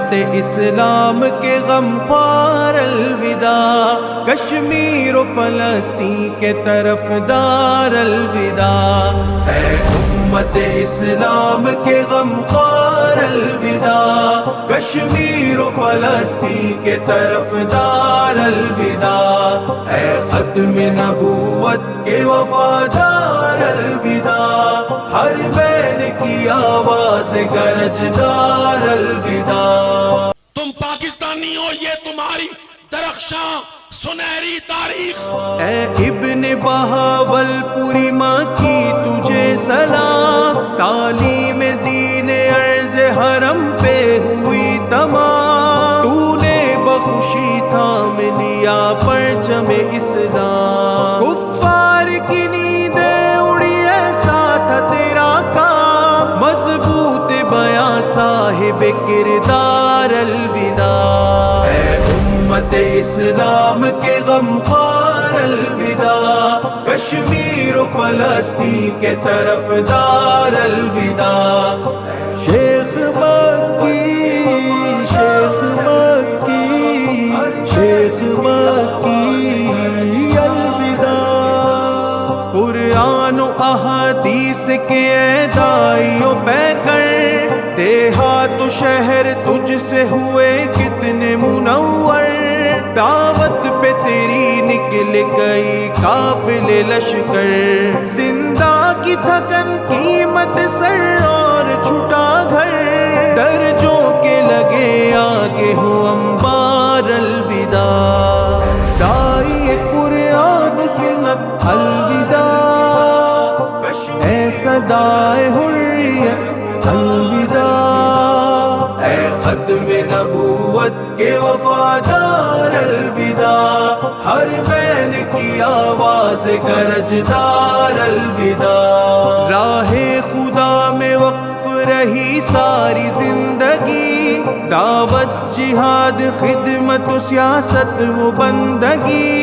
امت اسلام کے غم خوار الوداع، کشمیر و فلسطین کے طرفدار الوداع، اے امت اسلام کے غم خوار الوداع، کشمیر و فلسطین کے طرفدار الوداع، اے ختم نبوت کے وفادار الوداع، ہر بین کی آواز گرجدار الوداع۔ تم پاکستانی ہو، یہ تمہاری درخشاں سنہری تاریخ۔ اے ابن بہاول پوری ماں کی تجھے سلام، تعلیم دین عرض حرم پہ ہوئی تمام، تو نے بخوشی تھام لیا پرچم اسلام، کفار کی نیندیں اڑی ایسا تھا تیرا کام، مضبوط بیاں صاحب کردار الوداع، اے امت اسلام کے غم خوار الوداع، کشمیر و فلسطین کے طرفدار الوداع، شیخ مکی، شیخ مکی، شیخ مکی الوداع، قرآن و احادیث کے دائیوں پہ کر، دیہات و شہر تجھ سے ہوئے کتنے منور، دعوت پہ تیری نکل گئی قافلے لشکر، زندہ کی تھکن قیمت سر اور چھٹا گھر، درجوں کے لگے آگے ہو انبار الوداع، دائی قرآن سنت الوداع، اے صدائے حریت الوداع، اے ختم نبوت کے وفادار الوداع، ہر بین کی آواز گرجدار الوداع، راہ خدا میں وقف رہی ساری زندگی، دعوت جہاد خدمت و سیاست و بندگی،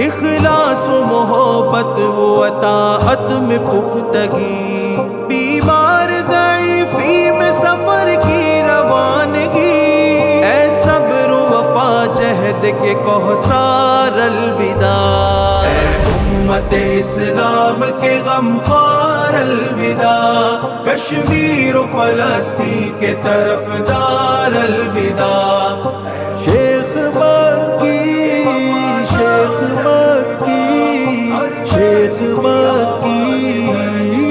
اخلاص و محبت و اطاعت میں پختگی، بیمار ضعیفی میں سفر کی روانگی، اے صبر و وفا جہد کے کوثر الوداع، اے امت اسلام کے غم خوار الوداع، کشمیر و فلسطین کے طرفدار الوداع، شیخ مکی، شیخ مکی، شیخ مکی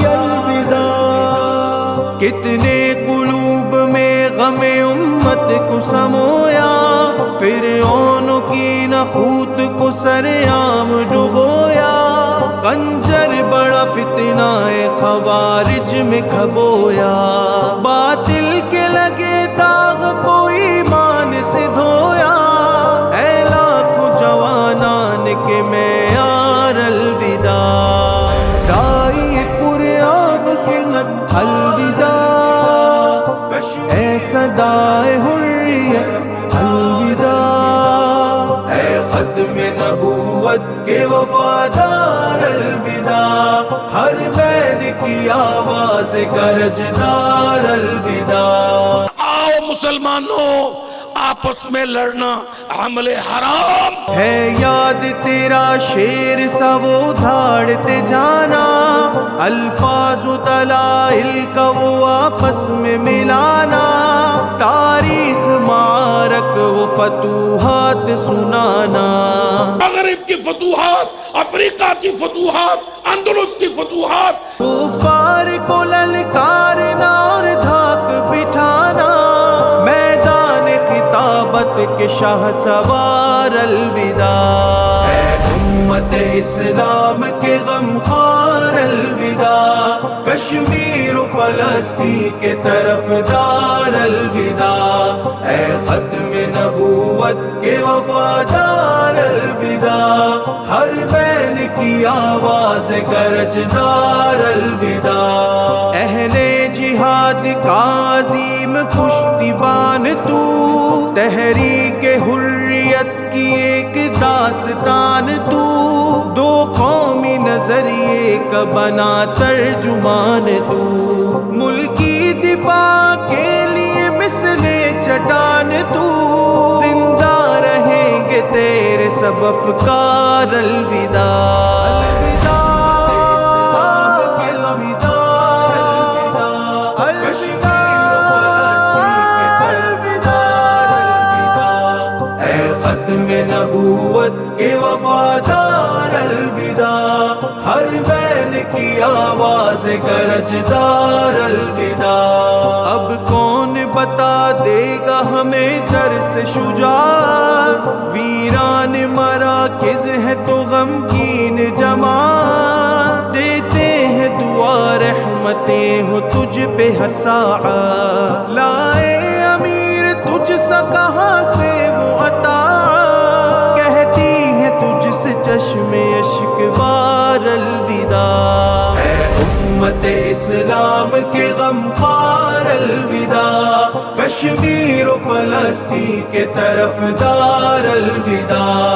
الوداع، کتنے قلوب میں غم امت کو سمویا، فرعون کی نخوت کو سرعام ڈبویا، خنجر بڑا فتنہ خوارج میں کھبویا، باطل کے لگے داغ کو ایمان سے دھویا، اے لاکھوں جوانان کے معیار الوداع، دائی قرآن سنت الوداع، اے صدائے حریت الوداع، اے ختم نبوت کے وفادار الوداع، ہر بین کی آواز گرجدار الوداع، آؤ مسلمانوں، آپس میں لڑنا عمل حرام ہے، یاد تیرا شیر سا وہ دھاڑتے جانا، الفاظ و دلائل کا وہ آپس میں ملانا، تاریخ معارک و فتوحات سنانا، مغرب کی فتوحات، افریقہ کی فتوحات، اندلس کی فتوحات، کفار کو للکارنا اور دھاک بٹھانا، میدان خطابت کے شاہ سوار الوداع، اے امت اسلام کے غم خوار الوداع، کشمیر و فلسطین کے طرفدار الوداع، اے ختم نبوت کے وفادار الوداع، ہر بین کی آواز گرجدار الوداع، اہل جہاد کا عظیم پشتیبان تو، تحریک حریت کی ایک داستان تو، دو قومی نظریے کا بنا ترجمان تو، ملکی دفاع کے لیے مثل چٹان وفکار الوداع ختم نبوت کے وفادار الوداع ہر بین کی آواز گرجدار الوداع اب کون بتا دے گا ہمیں درس شجاعت ویران مراکز ہے تو غمگین جماعت دیتے ہیں دعا رحمتیں ہو تجھ پہ ہر ساعت لائے امیر تجھ سا کہاں سے وہ عطا کہتی ہے تجھ سے چشم اشک بار الوداع اے امت اسلام کے غمخوار الوداع کشمیر و فلسطین کے طرفدار الوداع